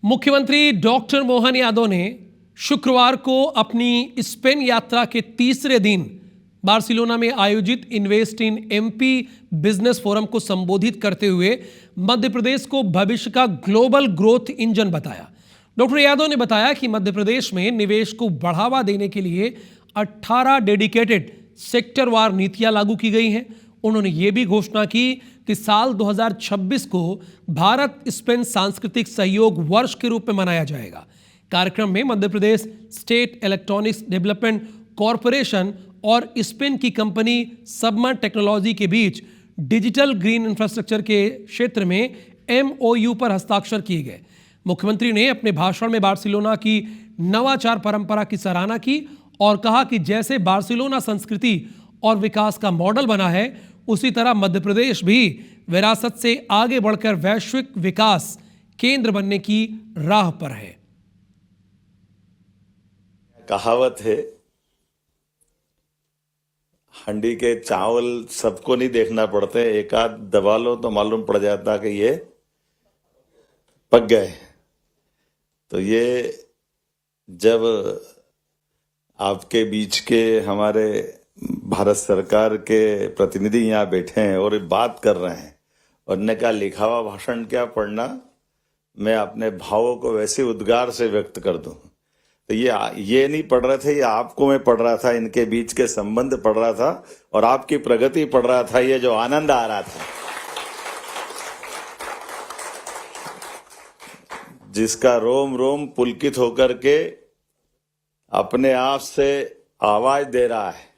मुख्यमंत्री डॉक्टर मोहन यादव ने शुक्रवार को अपनी स्पेन यात्रा के तीसरे दिन बार्सिलोना में आयोजित invest in MP business forum को संबोधित करते हुए मध्य प्रदेश को भविष्य का ग्लोबल ग्रोथ इंजन बताया। डॉक्टर यादव ने बताया कि मध्य प्रदेश में निवेश को बढ़ावा देने के लिए 18 डेडिकेटेड सेक्टरवार नीतियां लागू की गई हैं। उन्होंने ये भी घोषणा की कि साल 2026 को भारत स्पेन सांस्कृतिक सहयोग वर्ष के रूप में मनाया जाएगा। कार्यक्रम में Madhya Pradesh state electronics development corporation और स्पेन की कंपनी सबमा टेक्नोलॉजी के बीच डिजिटल ग्रीन इंफ्रास्ट्रक्चर के क्षेत्र में MOU पर हस्ताक्षर किए गए। मुख्यमंत्री ने अपने भाषण में बार्सिलोना की नवाचार परंपरा की सराहना की और कहा कि जैसे बार्सिलोना संस्कृति और विकास का मॉडल बना है, उसी तरह मध्य प्रदेश भी विरासत से आगे बढ़कर वैश्विक विकास केंद्र बनने की राह पर है। कहावत है, हंडी के चावल सबको नहीं देखना पड़ते, एक आध दबा लो तो मालूम पड़ जाता कि ये पक गए। तो ये जब आपके बीच के हमारे भारत सरकार के प्रतिनिधि यहाँ बैठे हैं और बात कर रहे हैं और ने कहा लिखा हुआ भाषण क्या पढ़ना, मैं अपने भावों को वैसे उद्गार से व्यक्त कर दूं। तो ये नहीं पढ़ रहे थे, ये आपको मैं पढ़ रहा था, इनके बीच के संबंध पढ़ रहा था और आपकी प्रगति पढ़ रहा था। ये जो आनंद आ रहा था, जिसका रोम रोम पुलकित होकर के अपने आप से आवाज दे रहा है,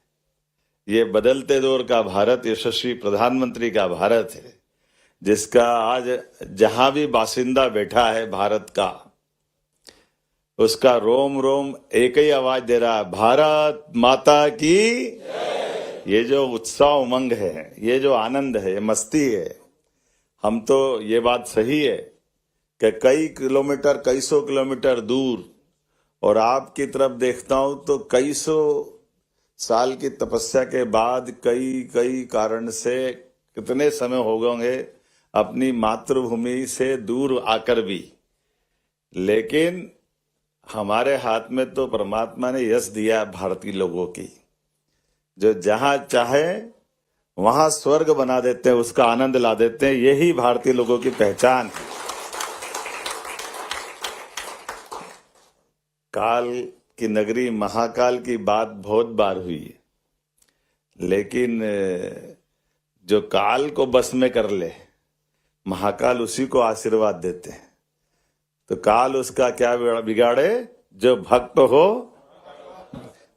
ये बदलते दौर का भारत, यशस्वी प्रधानमंत्री का भारत है, जिसका आज जहां भी बासिंदा बैठा है भारत का, उसका रोम रोम एक ही आवाज दे रहा है, भारत माता की। ये जो उत्साह उमंग है, ये जो आनंद है, ये मस्ती है, हम तो ये बात सही है कि कई किलोमीटर, कई सौ किलोमीटर दूर और आपकी तरफ देखता हूं तो कई सौ साल की तपस्या के बाद कई कारण से कितने समय हो गए होंगे अपनी मातृभूमि से दूर आकर भी, लेकिन हमारे हाथ में तो परमात्मा ने यश दिया भारतीय लोगों की, जो जहां चाहे वहां स्वर्ग बना देते हैं, उसका आनंद ला देते हैं। यही भारतीय लोगों की पहचान है। काल की नगरी महाकाल की बात बहुत बार हुई है, लेकिन जो काल को बस में कर ले, महाकाल उसी को आशीर्वाद देते हैं। तो काल उसका क्या बिगाड़े जो भक्त हो।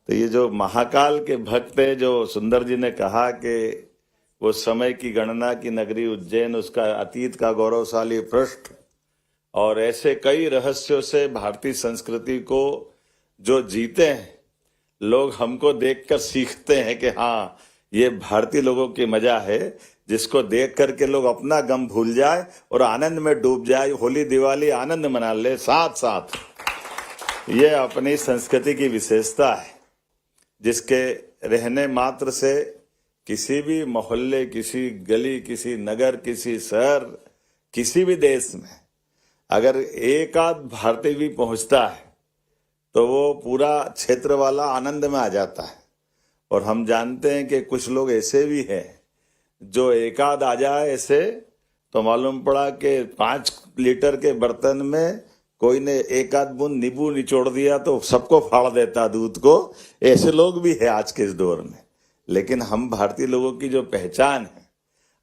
तो ये जो महाकाल के भक्त है, जो सुंदर जी ने कहा कि वो समय की गणना की नगरी उज्जैन, उसका अतीत का गौरवशाली पृष्ठ और ऐसे कई रहस्यों से भारतीय संस्कृति को जो जीते हैं लोग, हमको देखकर सीखते हैं कि हाँ, ये भारतीय लोगों की मजा है, जिसको देख करके लोग अपना गम भूल जाए और आनंद में डूब जाए। होली दिवाली आनंद मना ले साथ साथ। ये अपनी संस्कृति की विशेषता है, जिसके रहने मात्र से किसी भी मोहल्ले, किसी गली, किसी नगर, किसी शहर, किसी भी देश में अगर एक आध भारतीय भी पहुंचता है तो वो पूरा क्षेत्र वाला आनंद में आ जाता है। और हम जानते हैं कि कुछ लोग ऐसे भी हैं जो एक आध आ जाए ऐसे तो मालूम पड़ा कि 5 लीटर के बर्तन में कोई ने एक आध बूंद नींबू निचोड़ दिया तो सबको फाड़ देता दूध को। ऐसे लोग भी है आज के इस दौर में। लेकिन हम भारतीय लोगों की जो पहचान है,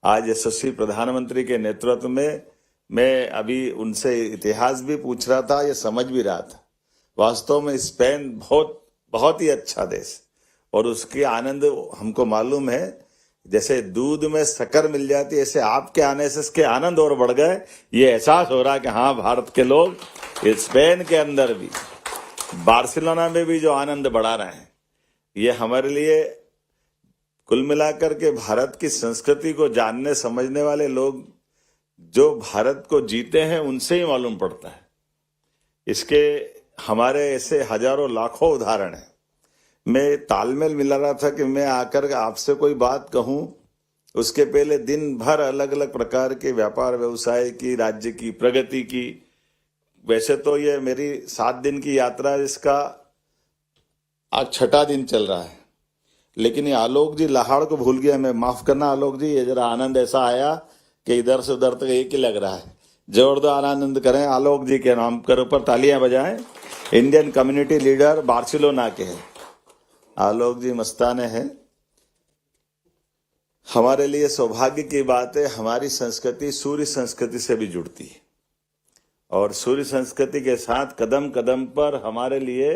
आज यशस्वी प्रधानमंत्री के नेतृत्व में, मैं अभी उनसे इतिहास भी पूछ रहा था, ये समझ भी रहा था। वास्तव में स्पेन बहुत ही अच्छा देश और उसके आनंद हमको मालूम है। जैसे दूध में शक्कर मिल जाती है, ऐसे आपके आने से इसके आनंद और बढ़ गए। ये एहसास हो रहा कि हाँ, भारत के लोग स्पेन के अंदर भी, बार्सिलोना में भी जो आनंद बढ़ा रहे हैं, ये हमारे लिए कुल मिलाकर के भारत की संस्कृति को जानने समझने वाले लोग जो भारत को जीते हैं, उनसे ही मालूम पड़ता है। इसके हमारे ऐसे हजारों लाखों उदाहरण हैं। मैं तालमेल मिला रहा था कि मैं आकर आपसे कोई बात कहूं, उसके पहले दिन भर अलग अलग प्रकार के व्यापार व्यवसाय की, राज्य की प्रगति की वैसे तो ये मेरी 7 दिन की यात्रा, इसका आज 6ठा दिन चल रहा है, लेकिन ये आलोक जी लाहौर को भूल गया मैं, माफ करना आलोक जी, ये जरा आनंद ऐसा आया कि इधर से उधर तक एक ही लग रहा है। जोरदार आनंद करें आलोक जी के नाम कर ऊपर तालियां बजाएं। इंडियन कम्युनिटी लीडर बार्सिलोना के हैं आलोक जी, मस्ताने हैं। हमारे लिए सौभाग्य की बात है, हमारी संस्कृति सूर्य संस्कृति से भी जुड़ती है, और सूर्य संस्कृति के साथ कदम कदम पर हमारे लिए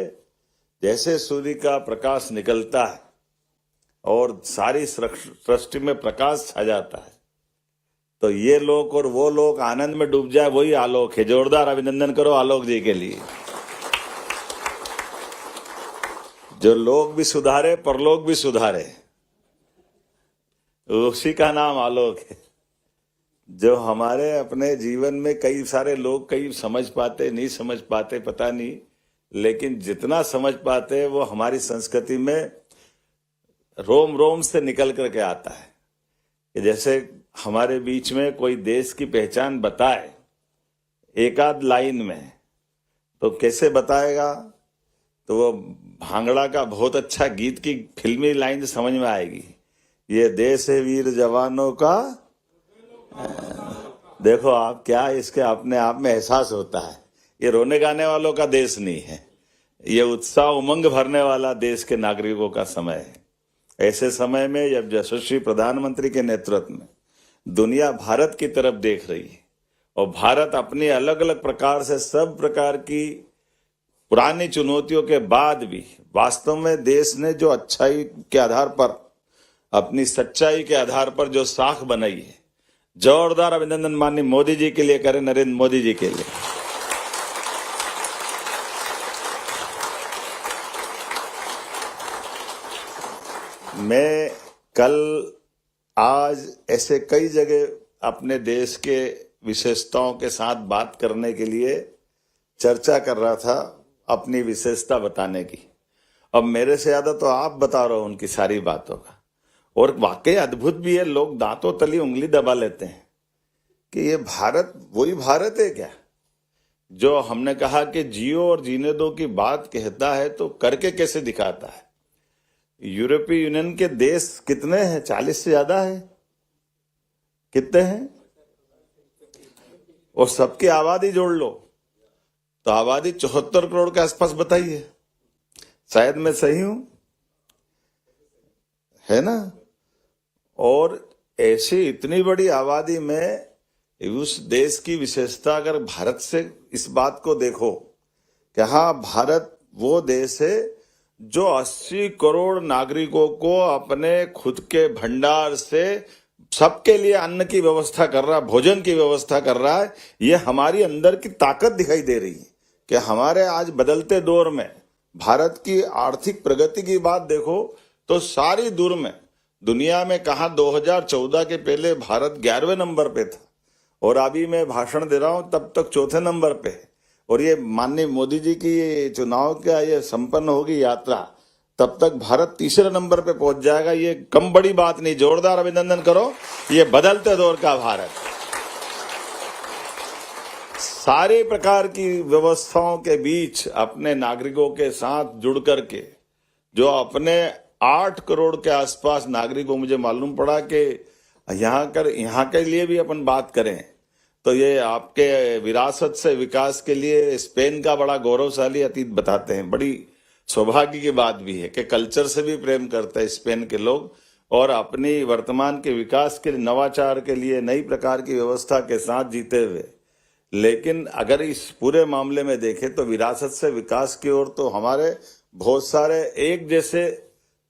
जैसे सूर्य का प्रकाश निकलता है और सारी सृष्टि में प्रकाश छा जाता है, तो ये लोग और वो लोग आनंद में डूब जाए, वही आलोक है। जोरदार अभिनंदन करो आलोक जी के लिए। जो लोग भी सुधारे, परलोक भी सुधारे, उसी का नाम आलोक है। जो हमारे अपने जीवन में कई सारे लोग कई समझ पाते, नहीं समझ पाते, पता नहीं, लेकिन जितना समझ पाते वो हमारी संस्कृति में रोम रोम से निकल करके आता है। कि जैसे हमारे बीच में कोई देश की पहचान बताए एक आध लाइन में, तो कैसे बताएगा, तो वो भांगड़ा का बहुत अच्छा गीत की फिल्मी लाइन समझ में आएगी, ये देश है वीर जवानों का। देखो आप क्या इसके अपने आप में एहसास होता है, ये रोने गाने वालों का देश नहीं है, ये उत्साह उमंग भरने वाला देश के नागरिकों का समय है। ऐसे समय में जब यशस्वी प्रधानमंत्री के नेतृत्व में दुनिया भारत की तरफ देख रही है, और भारत अपनी अलग अलग प्रकार से सब प्रकार की पुरानी चुनौतियों के बाद भी वास्तव में देश ने जो अच्छाई के आधार पर, अपनी सच्चाई के आधार पर जो साख बनाई है, जोरदार अभिनंदन माननीय मोदी जी के लिए करें, नरेंद्र मोदी जी के लिए। मैं कल आज ऐसे कई जगह अपने देश के विशेषताओं के साथ बात करने के लिए चर्चा कर रहा था, अपनी विशेषता बताने की। अब मेरे से ज्यादा तो आप बता रहे हो उनकी सारी बातों का, और वाकई अद्भुत भी है। लोग दांतों तली उंगली दबा लेते हैं कि ये भारत वही भारत है क्या जो हमने कहा कि जियो और जीने दो की बात कहता है, तो करके कैसे दिखाता है। यूरोपीय यूनियन के देश कितने हैं, 40 से ज्यादा है, कितने हैं, और सबकी आबादी जोड़ लो तो आबादी 74 करोड़ के आसपास बताइए, शायद मैं सही हूं, है ना। और ऐसी इतनी बड़ी आबादी में उस देश की विशेषता, अगर भारत से इस बात को देखो कि हाँ भारत वो देश है जो 80 करोड़ नागरिकों को अपने खुद के भंडार से सबके लिए अन्न की व्यवस्था कर रहा है, भोजन की व्यवस्था कर रहा है। ये हमारी अंदर की ताकत दिखाई दे रही है कि हमारे आज बदलते दौर में भारत की आर्थिक प्रगति की बात देखो तो सारी दूर में दुनिया में कहा 2014 के पहले भारत 11वें नंबर पे था, और अभी मैं भाषण दे रहा हूं तब तक 4थे नंबर पे है। और ये माननीय मोदी जी की चुनाव का ये संपन्न होगी यात्रा, तब तक भारत 3रे नंबर पे पहुंच जाएगा। ये कम बड़ी बात नहीं, जोरदार अभिनंदन करो। ये बदलते दौर का भारत सारे प्रकार की व्यवस्थाओं के बीच अपने नागरिकों के साथ जुड़ करके, जो अपने 8 करोड़ के आसपास नागरिकों, मुझे मालूम पड़ा कि यहाँ के लिए भी अपन बात करें तो ये आपके विरासत से विकास के लिए स्पेन का बड़ा गौरवशाली अतीत बताते हैं। बड़ी सौभाग्य की बात भी है कि कल्चर से भी प्रेम करते हैं स्पेन के लोग, और अपनी वर्तमान के विकास के लिए, नवाचार के लिए नई प्रकार की व्यवस्था के साथ जीते हुए। लेकिन अगर इस पूरे मामले में देखें तो विरासत से विकास की ओर तो हमारे बहुत सारे एक जैसे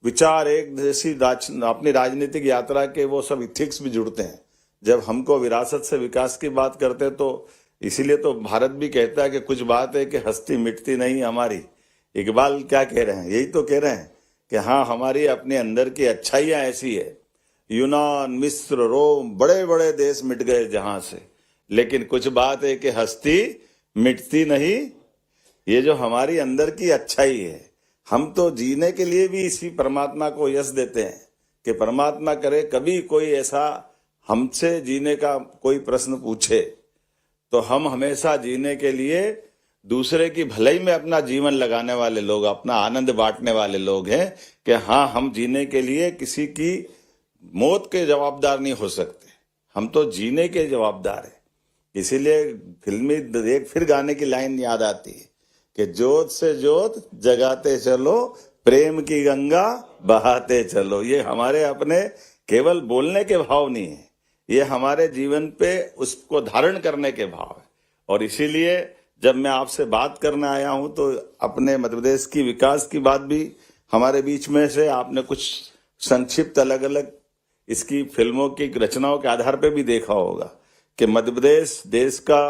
विचार, एक जैसी अपनी राजनीतिक यात्रा के वो सब इथिक्स भी जुड़ते हैं। जब हमको विरासत से विकास की बात करते हैं तो इसीलिए तो भारत भी कहता है कि कुछ बात है कि हस्ती मिटती नहीं हमारी। इकबाल क्या कह रहे हैं, यही तो कह रहे हैं कि हाँ हमारी अपने अंदर की अच्छाइयां ऐसी है। यूनान, मिस्र, रोम, बड़े बड़े देश मिट गए जहां से, लेकिन कुछ बात है कि हस्ती मिटती नहीं। ये जो हमारी अंदर की अच्छाई है, हम तो जीने के लिए भी इसी परमात्मा को यश देते हैं कि परमात्मा करे कभी कोई ऐसा हमसे जीने का कोई प्रश्न पूछे तो हम हमेशा जीने के लिए दूसरे की भलाई में अपना जीवन लगाने वाले लोग, अपना आनंद बांटने वाले लोग हैं कि हाँ, हम जीने के लिए किसी की मौत के जवाबदार नहीं हो सकते, हम तो जीने के जवाबदार हैं। इसीलिए फिल्मी एक फिर गाने की लाइन याद आती है कि जोत से जोत जगाते चलो, प्रेम की गंगा बहाते चलो। ये हमारे अपने केवल बोलने के भाव नहीं है, ये हमारे जीवन पे उसको धारण करने के भाव है। और इसीलिए जब मैं आपसे बात करने आया हूं तो अपने मध्य प्रदेश की विकास की बात भी हमारे बीच में से आपने कुछ संक्षिप्त अलग अलग इसकी फिल्मों की रचनाओं के आधार पे भी देखा होगा कि मध्य प्रदेश देश का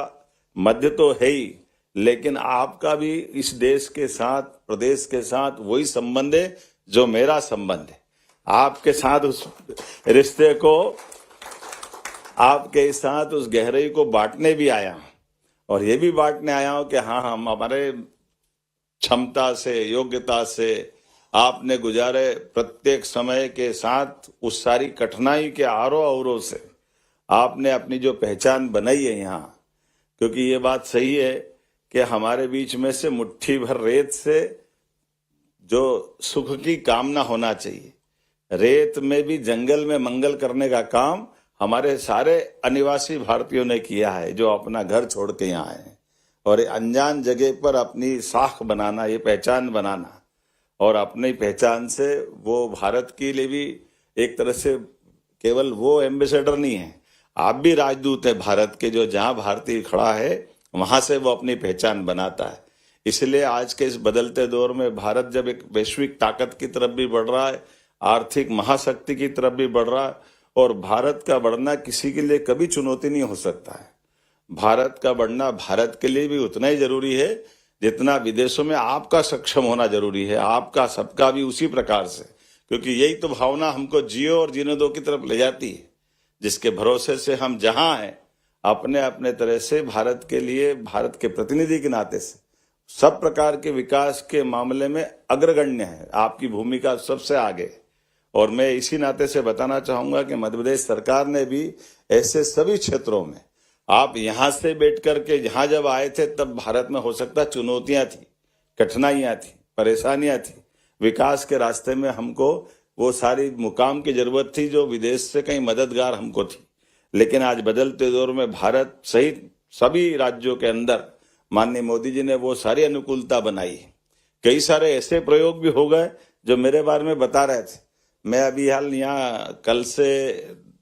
मध्य तो है ही, लेकिन आपका भी इस देश के साथ, प्रदेश के साथ वही संबंध है जो मेरा संबंध है। आपके साथ उस रिश्ते को, आपके साथ उस गहराई को बांटने भी आया हूं, और ये भी बांटने आया हूं कि हाँ, हम हमारे क्षमता से, योग्यता से, आपने गुजारे प्रत्येक समय के साथ उस सारी कठिनाई के आरों अवरों से आपने अपनी जो पहचान बनाई है यहाँ, क्योंकि ये बात सही है कि हमारे बीच में से मुट्ठी भर रेत से जो सुख की कामना होना चाहिए, रेत में भी जंगल में मंगल करने का काम हमारे सारे अनिवासी भारतीयों ने किया है, जो अपना घर छोड़ के यहाँ आए, और अनजान जगह पर अपनी साख बनाना, ये पहचान बनाना, और अपनी पहचान से वो भारत के लिए भी एक तरह से केवल वो एम्बेसडर नहीं है, आप भी राजदूत है भारत के, जो जहां भारतीय खड़ा है वहां से वो अपनी पहचान बनाता है। इसलिए आज के इस बदलते दौर में भारत जब एक वैश्विक ताकत की तरफ भी बढ़ रहा है, आर्थिक महाशक्ति की तरफ भी बढ़ रहा है, और भारत का बढ़ना किसी के लिए कभी चुनौती नहीं हो सकता है। भारत का बढ़ना भारत के लिए भी उतना ही जरूरी है जितना विदेशों में आपका सक्षम होना जरूरी है, आपका सबका भी उसी प्रकार से, क्योंकि यही तो भावना हमको जियो और जीने दो की तरफ ले जाती है, जिसके भरोसे से हम जहां हैं अपने अपने तरह से भारत के लिए, भारत के प्रतिनिधि के नाते से सब प्रकार के विकास के मामले में अग्रगण्य है। आपकी भूमिका सबसे आगे, और मैं इसी नाते से बताना चाहूंगा कि मध्य प्रदेश सरकार ने भी ऐसे सभी क्षेत्रों में, आप यहां से बैठ करके यहां जब आए थे तब भारत में हो सकता चुनौतियां थी, कठिनाइयां थी, परेशानियां थी, विकास के रास्ते में हमको वो सारी मुकाम की जरूरत थी जो विदेश से कहीं मददगार हमको थी। लेकिन आज बदलते दौर में भारत सहित सभी राज्यों के अंदर माननीय मोदी जी ने वो सारी अनुकूलता बनाई। कई सारे ऐसे प्रयोग भी हो गए जो मेरे बारे में बता रहे थे। मैं अभी हाल यहाँ कल से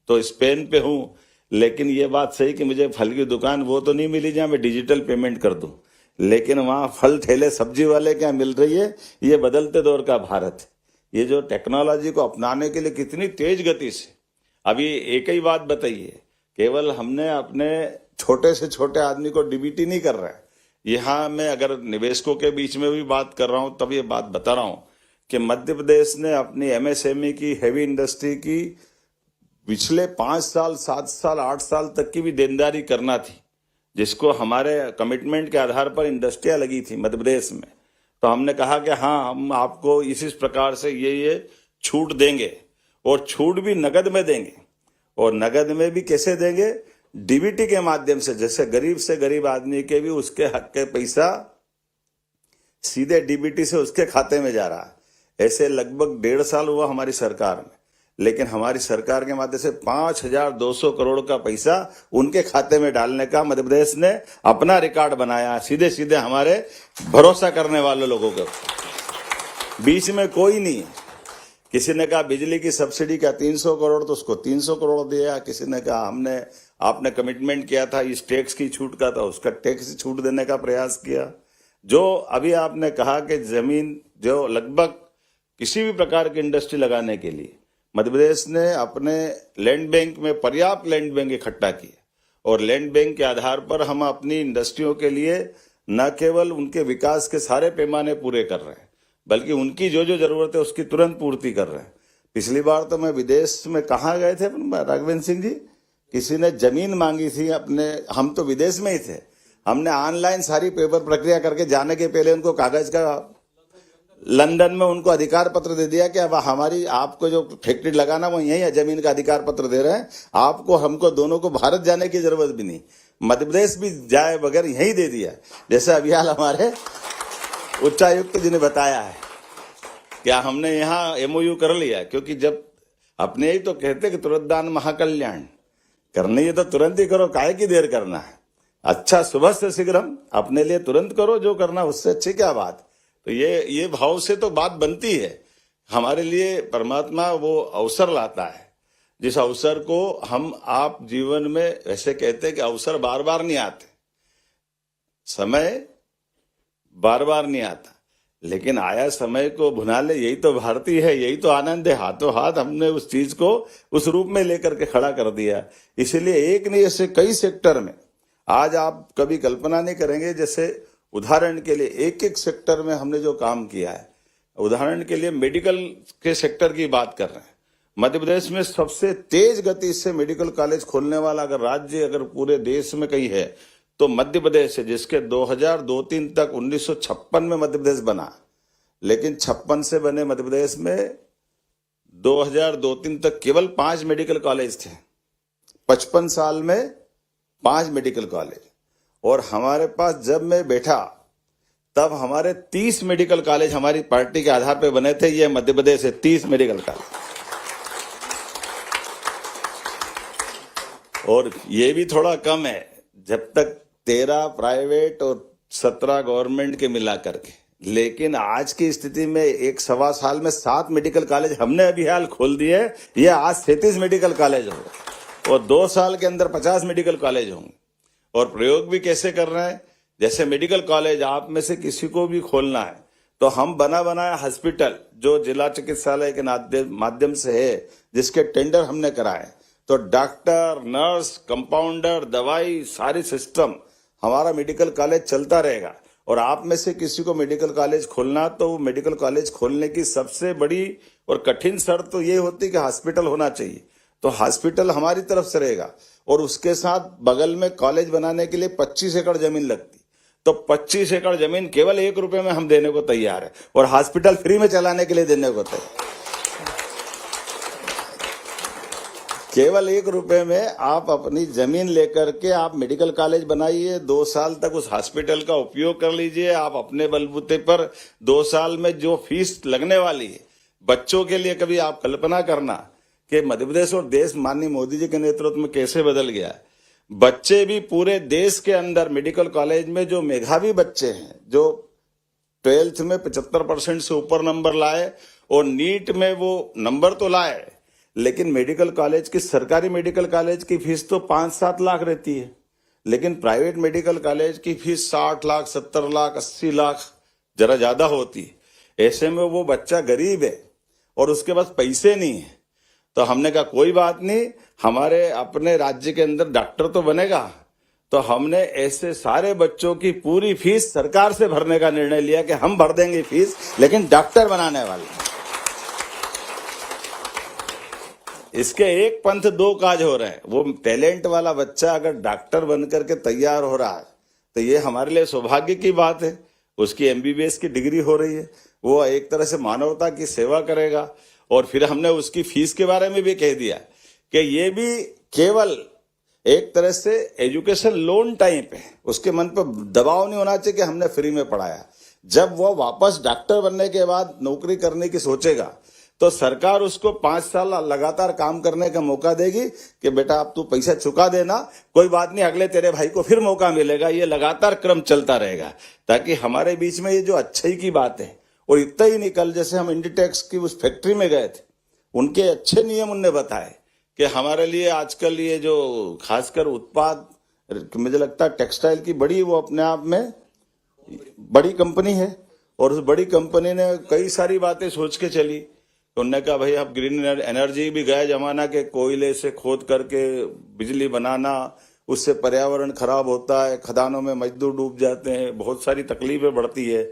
तो स्पेन पे हूँ, लेकिन ये बात सही कि मुझे फल की दुकान वो तो नहीं मिली जहाँ मैं डिजिटल पेमेंट कर दूं, लेकिन वहाँ फल ठेले सब्जी वाले क्या मिल रही है। ये बदलते दौर का भारत है, ये जो टेक्नोलॉजी को अपनाने के लिए कितनी तेज गति से। अभी एक ही बात बताइए, केवल हमने अपने छोटे से छोटे आदमी को डीबीटी नहीं कर रहा है। यहाँ मैं अगर निवेशकों के बीच में भी बात कर रहा हूँ तब ये बात बता रहा हूँ कि मध्य प्रदेश ने अपनी एमएसएमई की, हेवी इंडस्ट्री की पिछले 5 साल, 7 साल, 8 साल तक की भी देनदारी करना थी, जिसको हमारे कमिटमेंट के आधार पर इंडस्ट्रियां लगी थी मध्य प्रदेश में। तो हमने कहा कि हाँ, हम आपको इस प्रकार से ये छूट देंगे, और छूट भी नगद में देंगे। और नगद में भी कैसे देंगे? डीबीटी के माध्यम से, जैसे गरीब से गरीब आदमी के भी उसके हक के पैसा सीधे डीबीटी से उसके खाते में जा रहा है। ऐसे लगभग 1.5 साल हुआ हमारी सरकार में, लेकिन हमारी सरकार के माध्यम से 5,200 करोड़ का पैसा उनके खाते में डालने का मध्य प्रदेश ने अपना रिकॉर्ड बनाया। सीधे सीधे हमारे भरोसा करने वाले लोगों के बीच में कोई नहीं है। किसी ने कहा बिजली की सब्सिडी का 300 करोड़, तो उसको 300 करोड़ दिया। किसी ने कहा आपने कमिटमेंट किया था इस टैक्स की छूट का, तो उसका टैक्स छूट देने का प्रयास किया। जो अभी आपने कहा कि जमीन जो लगभग किसी भी प्रकार की इंडस्ट्री लगाने के लिए मध्य प्रदेश ने अपने लैंड बैंक में पर्याप्त लैंड बैंक इकट्ठा किए, और लैंड बैंक के आधार पर हम अपनी इंडस्ट्रियों के लिए न केवल उनके विकास के सारे पैमाने पूरे कर रहे हैं, बल्कि उनकी जो जो जरूरत है उसकी तुरंत पूर्ति कर रहे हैं। पिछली बार तो मैं विदेश में कहाँ गए थे राघवेंद्र सिंह जी, किसी ने जमीन मांगी थी अपने, हम तो विदेश में ही थे, हमने ऑनलाइन सारी पेपर प्रक्रिया करके जाने के पहले उनको कागज का लंदन में उनको अधिकार पत्र दे दिया कि अब हमारी आपको जो फैक्ट्री लगाना वो यही है, जमीन का अधिकार पत्र दे रहे हैं आपको, हमको दोनों को भारत जाने की जरूरत भी नहीं। मध्य प्रदेश भी जाए बगैर यही दे दिया, जैसे अभी हाल हमारे उच्चायुक्त जी ने बताया है। क्या हमने यहाँ एमओयू कर लिया, क्योंकि जब अपने ही तो कहते कि तुरंत दान महाकल्याण, करनी है तो तुरंत ही करो, काहे की देर करना है। अच्छा शुभ से शीघ्रम, अपने लिए तुरंत करो जो करना, उससे अच्छी क्या बात। तो ये भाव से तो बात बनती है। हमारे लिए परमात्मा वो अवसर लाता है, जिस अवसर को हम आप जीवन में ऐसे कहते हैं कि अवसर बार बार नहीं आते, समय बार बार नहीं आता, लेकिन आया समय को भुना ले, यही तो भारतीय है, यही तो आनंद है। हाथों हाथ हमने उस चीज को उस रूप में लेकर के खड़ा कर दिया। इसीलिए एक नहीं, ऐसे कई सेक्टर में आज आप कभी कल्पना नहीं करेंगे। जैसे उदाहरण के लिए एक एक सेक्टर में हमने जो काम किया है, उदाहरण के लिए मेडिकल के सेक्टर की बात कर रहे हैं। मध्य प्रदेश में सबसे तेज गति से मेडिकल कॉलेज खोलने वाला अगर राज्य अगर पूरे देश में कहीं है तो मध्य प्रदेश है, जिसके 2002-03 तक 1956 में मध्य प्रदेश बना, लेकिन 56 से बने मध्य प्रदेश में 2002-03 तक केवल 5 मेडिकल कॉलेज थे। 55 साल में 5 मेडिकल कॉलेज, और हमारे पास जब मैं बैठा तब हमारे 30 मेडिकल कॉलेज हमारी पार्टी के आधार पर बने थे। ये मध्य प्रदेश है, 30 मेडिकल कॉलेज। और ये भी थोड़ा कम है, जब तक 13 प्राइवेट और 17 गवर्नमेंट के मिला करके। लेकिन आज की स्थिति में 1-1.25 साल में 7 मेडिकल कॉलेज हमने अभी हाल खोल दिए। ये आज 37 मेडिकल कॉलेज होंगे और 2 साल के अंदर 50 मेडिकल कॉलेज होंगे। और प्रयोग भी कैसे कर रहे हैं, जैसे मेडिकल कॉलेज आप में से किसी को भी खोलना है तो हम बना बनाया हॉस्पिटल जो जिला चिकित्सालय के माध्यम से है, जिसके टेंडर हमने कराए, तो डॉक्टर, नर्स, कंपाउंडर, दवाई, सारी सिस्टम हमारा मेडिकल कॉलेज चलता रहेगा। और आप में से किसी को मेडिकल कॉलेज खोलना, तो मेडिकल कॉलेज खोलने की सबसे बड़ी और कठिन शर्त तो ये होती है कि हॉस्पिटल होना चाहिए। तो हॉस्पिटल हमारी तरफ से रहेगा, और उसके साथ बगल में कॉलेज बनाने के लिए 25 एकड़ जमीन लगती। तो 25 एकड़ जमीन केवल 1 रुपए में हम देने को तैयार है, और हॉस्पिटल फ्री में चलाने के लिए देने को तैयार। केवल 1 रुपए में आप अपनी जमीन लेकर के आप मेडिकल कॉलेज बनाइए, 2 साल तक उस हॉस्पिटल का उपयोग कर लीजिए। आप अपने बलबूते पर 2 साल में जो फीस लगने वाली है बच्चों के लिए, कभी आप कल्पना करना कि मध्य प्रदेश और देश माननीय मोदी जी के नेतृत्व में कैसे बदल गया है। बच्चे भी पूरे देश के अंदर मेडिकल कॉलेज में जो मेधावी बच्चे हैं, जो 12th में 75% से ऊपर नंबर लाए और नीट में वो नंबर तो लाए, लेकिन मेडिकल कॉलेज की, सरकारी मेडिकल कॉलेज की फीस तो 5-7 लाख रहती है, लेकिन प्राइवेट मेडिकल कॉलेज की फीस 60 लाख, 70 लाख, 80 लाख, जरा ज्यादा होती है। ऐसे में वो बच्चा गरीब है और उसके पास पैसे नहीं है। तो हमने कहा कोई बात नहीं, हमारे अपने राज्य के अंदर डॉक्टर तो बनेगा, तो हमने ऐसे सारे बच्चों की पूरी फीस सरकार से भरने का निर्णय लिया कि हम भर देंगे फीस, लेकिन डॉक्टर बनाने वाले। इसके एक पंथ 2 काज हो रहे हैं। वो टैलेंट वाला बच्चा अगर डॉक्टर बनकर के तैयार हो रहा है तो ये हमारे लिए सौभाग्य की बात है। उसकी MBBS की डिग्री हो रही है, वो एक तरह से मानवता की सेवा करेगा। और फिर हमने उसकी फीस के बारे में भी कह दिया कि ये भी केवल एक तरह से एजुकेशन लोन टाइप है, उसके मन पर दबाव नहीं होना चाहिए कि हमने फ्री में पढ़ाया। जब वो वापस डॉक्टर बनने के बाद नौकरी करने की सोचेगा तो सरकार उसको 5 साल लगातार काम करने का मौका देगी कि बेटा अब तू पैसा चुका देना, कोई बात नहीं, अगले तेरे भाई को फिर मौका मिलेगा। ये लगातार क्रम चलता रहेगा, ताकि हमारे बीच में ये जो अच्छाई की बात है। और इतना ही नहीं, कल जैसे हम इंडिटेक्स की उस फैक्ट्री में गए थे, उनके अच्छे नियम उनने बताए कि हमारे लिए आजकल ये जो खासकर उत्पाद, मुझे लगता है टेक्सटाइल की बड़ी, वो अपने आप में बड़ी कंपनी है, और उस बड़ी कंपनी ने कई सारी बातें सोच के चली। उन्होंने कहा भाई अब ग्रीन एनर्जी भी गया जमाना के, कोयले से खोद करके बिजली बनाना, उससे पर्यावरण खराब होता है, खदानों में मजदूर डूब जाते हैं, बहुत सारी तकलीफें बढ़ती है।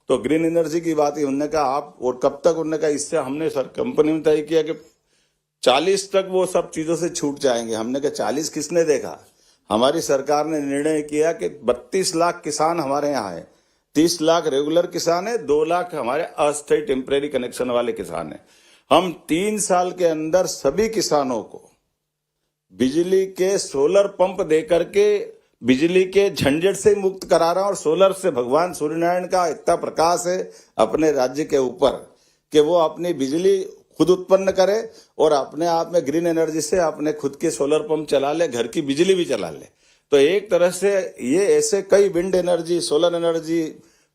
तो ग्रीन एनर्जी की बात है। उन्होंने कहा आप, और कब तक, उन्होंने कहा इससे हमने सर कंपनी में तय किया कि 40 तक वो सब चीजों से छूट जाएंगे। हमने कहा 40 किसने देखा। हमारी सरकार ने निर्णय किया कि 32 लाख किसान हमारे यहाँ है, 30 लाख रेगुलर किसान है, 2 लाख हमारे अस्थायी टेम्परेरी कनेक्शन वाले किसान है। हम 3 साल के अंदर सभी किसानों को बिजली के सोलर पंप देकर के बिजली के झंझट से मुक्त करा रहा हूं। और सोलर से भगवान सूर्यनारायण का इतना प्रकाश है अपने राज्य के ऊपर कि वो अपनी बिजली खुद उत्पन्न करे और अपने आप में ग्रीन एनर्जी से अपने खुद के सोलर पंप चला ले, घर की बिजली भी चला ले। तो एक तरह से ये ऐसे कई wind energy, solar energy,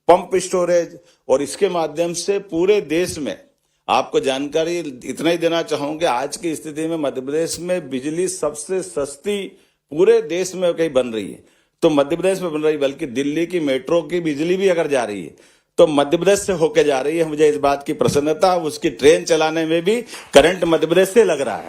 pump storage और इसके माध्यम से पूरे देश में आपको जानकारी इतना ही देना चाहूंगे, आज की स्थिति में मध्य प्रदेश में बिजली सबसे सस्ती पूरे देश में कहीं बन रही है। तो मध्य प्रदेश में बन रही, बल्कि दिल्ली की मेट्रो की बिजली भी अगर जा रही है तो मध्य प्रदेश से होके जा रही है। मुझे इस बात की प्रसन्नता, उसकी ट्रेन चलाने में भी करंट मध्य प्रदेश से लग रहा है।